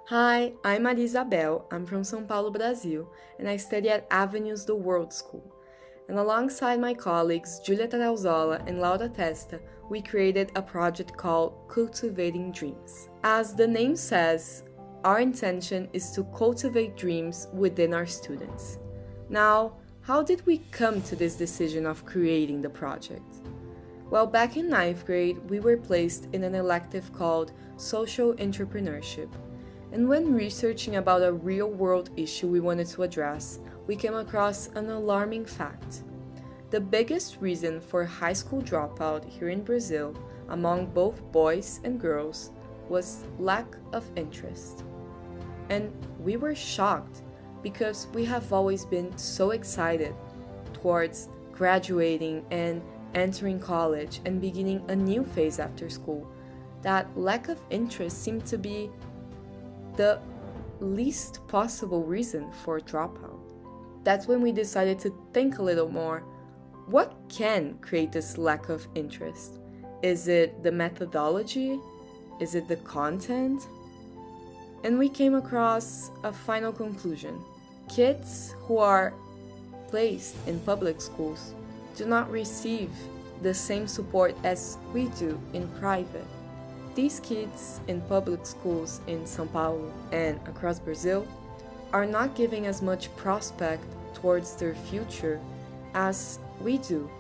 Hi, I'm Maria Isabel. I'm from São Paulo, Brazil, and I study at Avenues do World School. And alongside my colleagues Julieta Dalzola and Laura Testa, we created a project called Cultivating Dreams. As the name says, our intention is to cultivate dreams within our students. Now, how did we come to this decision of creating the project? Well, back in 9th grade, we were placed in an elective called Social Entrepreneurship. And when researching about a real-world issue we wanted to address, we came across an alarming fact. The biggest reason for high school dropout here in Brazil, among both boys and girls, was lack of interest. And we were shocked because we have always been so excited towards graduating and entering college and beginning a new phase after school, that lack of interest seemed to be the least possible reason for dropout. That's when we decided to think a little more. What can create this lack of interest? Is it the methodology? Is it the content? And we came across a final conclusion. Kids who are placed in public schools do not receive the same support as we do in private. These kids in public schools in São Paulo and across Brazil are not giving as much prospect towards their future as we do.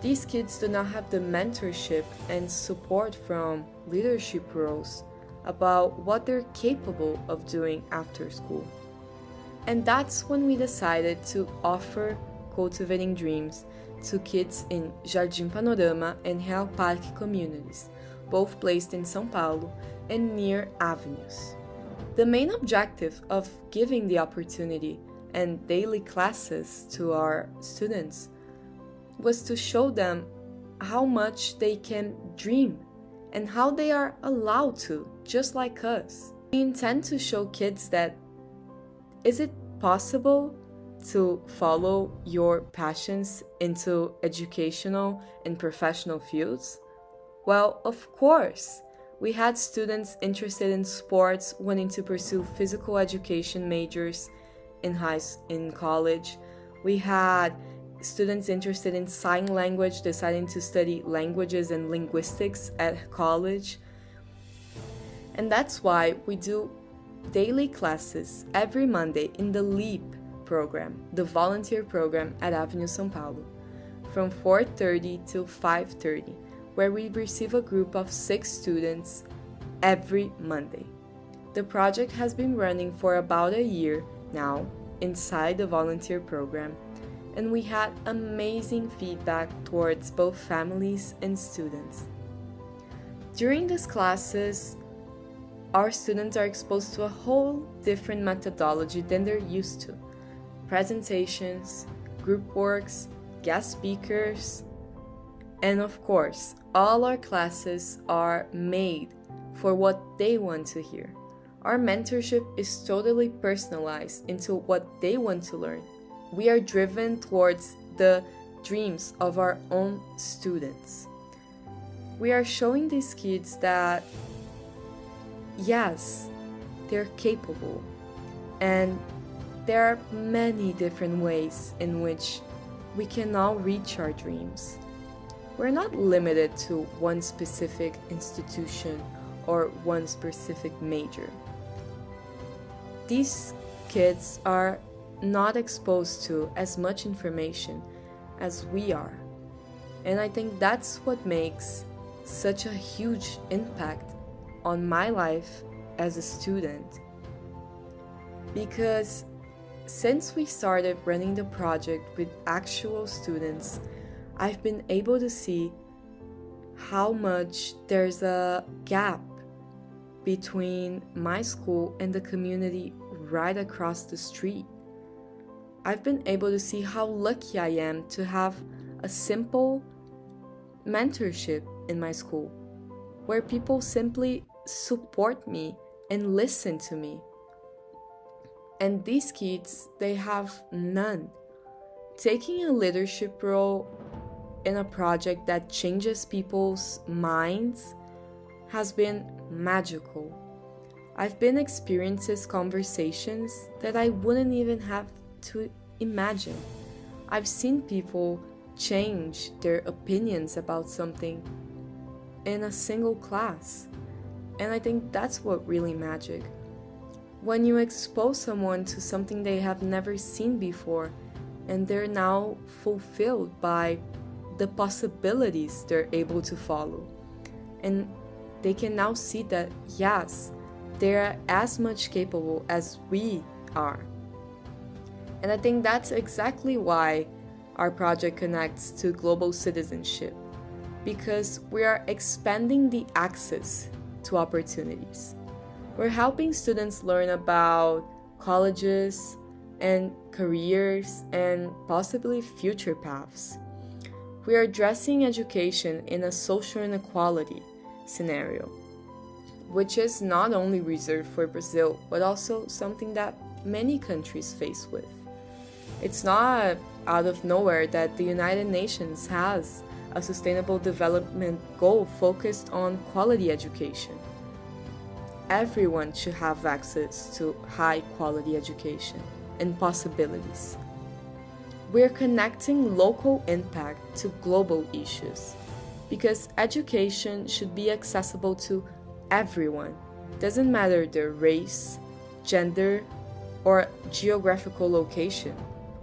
These kids do not have the mentorship and support from leadership roles about what they're capable of doing after school. And that's when we decided to offer Cultivating Dreams to kids in Jardim Panorama and Real Parque communities, both placed in São Paulo and near avenues. The main objective of giving the opportunity and daily classes to our students was to show them how much they can dream and how they are allowed to, just like us. We intend to show kids that is it possible to follow your passions into educational and professional fields? Well, of course, we had students interested in sports wanting to pursue physical education majors in college. We had students interested in sign language deciding to study languages and linguistics at college. And that's why we do daily classes every Monday in the LEAP program, the volunteer program at Avenue São Paulo, from 4:30 till 5:30. Where we receive a group of 6 students every Monday. The project has been running for about a year now inside the volunteer program, and we had amazing feedback towards both families and students. During these classes, our students are exposed to a whole different methodology than they're used to. Presentations, group works, guest speakers, and of course, all our classes are made for what they want to hear. Our mentorship is totally personalized into what they want to learn. We are driven towards the dreams of our own students. We are showing these kids that, yes, they're capable, and there are many different ways in which we can all reach our dreams. We're not limited to one specific institution or one specific major. These kids are not exposed to as much information as we are. And I think that's what makes such a huge impact on my life as a student. Because since we started running the project with actual students, I've been able to see how much there's a gap between my school and the community right across the street. I've been able to see how lucky I am to have a simple mentorship in my school, where people simply support me and listen to me. And these kids, they have none. Taking a leadership role in a project that changes people's minds has been magical. I've been experiencing conversations that I wouldn't even have to imagine. I've seen people change their opinions about something in a single class. And I think that's what really magic. When you expose someone to something they have never seen before, and they're now fulfilled by the possibilities they're able to follow. And they can now see that, yes, they're as much capable as we are. And I think that's exactly why our project connects to global citizenship, because we are expanding the access to opportunities. We're helping students learn about colleges and careers and possibly future paths. We are addressing education in a social inequality scenario, which is not only reserved for Brazil, but also something that many countries face with. It's not out of nowhere that the United Nations has a sustainable development goal focused on quality education. Everyone should have access to high quality education and possibilities. We're connecting local impact to global issues because education should be accessible to everyone. Doesn't matter their race, gender, or geographical location.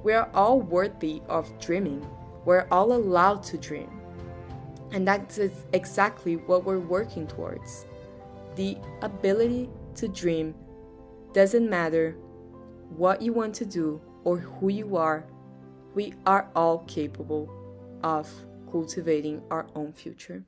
We are all worthy of dreaming. We're all allowed to dream. And that's exactly what we're working towards. The ability to dream doesn't matter what you want to do or who you are. We are all capable of cultivating our own future.